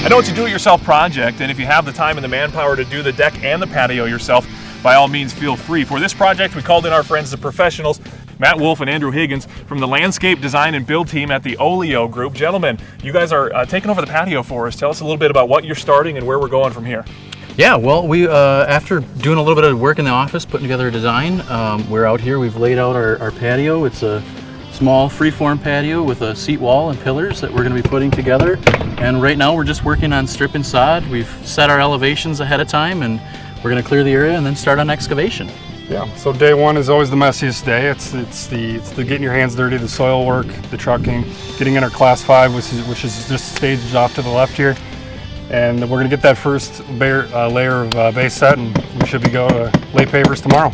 I know it's a do-it-yourself project, and if you have the time and the manpower to do the deck and the patio yourself, by all means feel free. For this project, we called in our friends, the professionals, Matt Wolf and Andrew Higgins from the landscape design and build team at the Oleo Group. Gentlemen, you guys are taking over the patio for us. Tell us a little bit about what you're starting and where we're going from here. Yeah, well, we after doing a little bit of work in the office, putting together a design, we're out here. We've laid out our patio. It's a small freeform patio with a seat wall and pillars that we're going to be putting together. And right now we're just working on stripping sod. We've set our elevations ahead of time, and we're going to clear the area and then start on excavation. Yeah, so day one is always the messiest day. It's the getting your hands dirty, the soil work, the trucking, getting in our class 5, which is just staged off to the left here. And we're gonna get that first layer of base set, and we should be go to lay pavers tomorrow.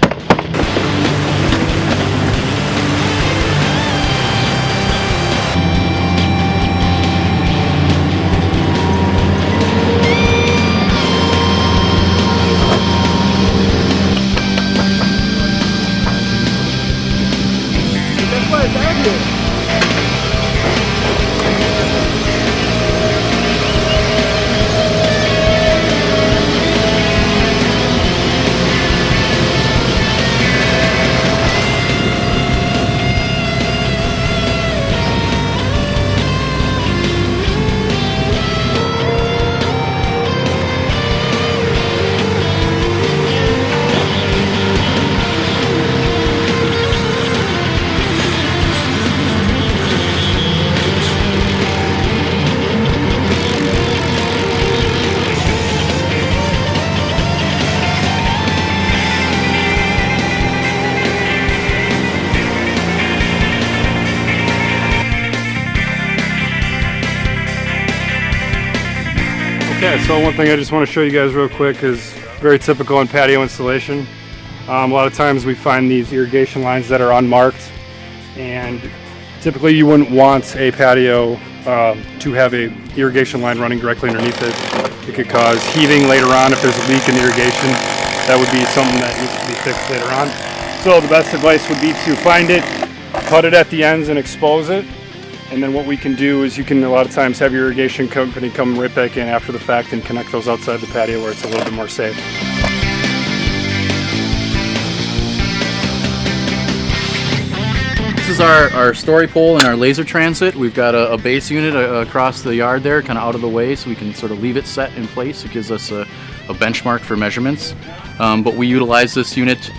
Okay, so one thing I just want to show you guys real quick is very typical in patio installation. A lot of times we find these irrigation lines that are unmarked, and typically you wouldn't want a patio to have a irrigation line running directly underneath it. It could cause heaving later on if there's a leak in the irrigation. That would be something that needs to be fixed later on. So the best advice would be to find it, cut it at the ends and expose it. And then what we can do is you can a lot of times have your irrigation company come right back in after the fact and connect those outside the patio where it's a little bit more safe. This is our story pole and our laser transit. We've got a base unit across the yard there, kind of out of the way, so we can sort of leave it set in place. It gives us a benchmark for measurements. But we utilize this unit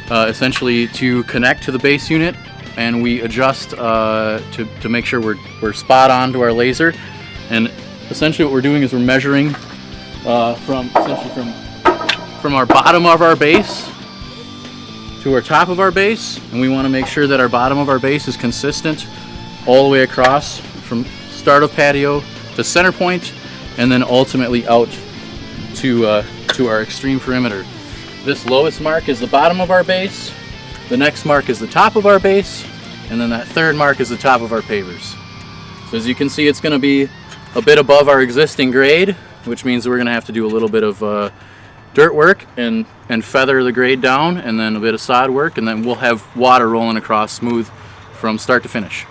essentially to connect to the base unit, and we adjust to make sure we're spot on to our laser. And essentially what we're doing is we're measuring from our bottom of our base to our top of our base, and we want to make sure that our bottom of our base is consistent all the way across from start of patio to center point, and then ultimately out to our extreme perimeter. This lowest mark is the bottom of our base. The next mark is the top of our base, and then that third mark is the top of our pavers. So as you can see, it's going to be a bit above our existing grade, which means we're going to have to do a little bit of dirt work and feather the grade down, and then a bit of sod work, and then we'll have water rolling across smooth from start to finish.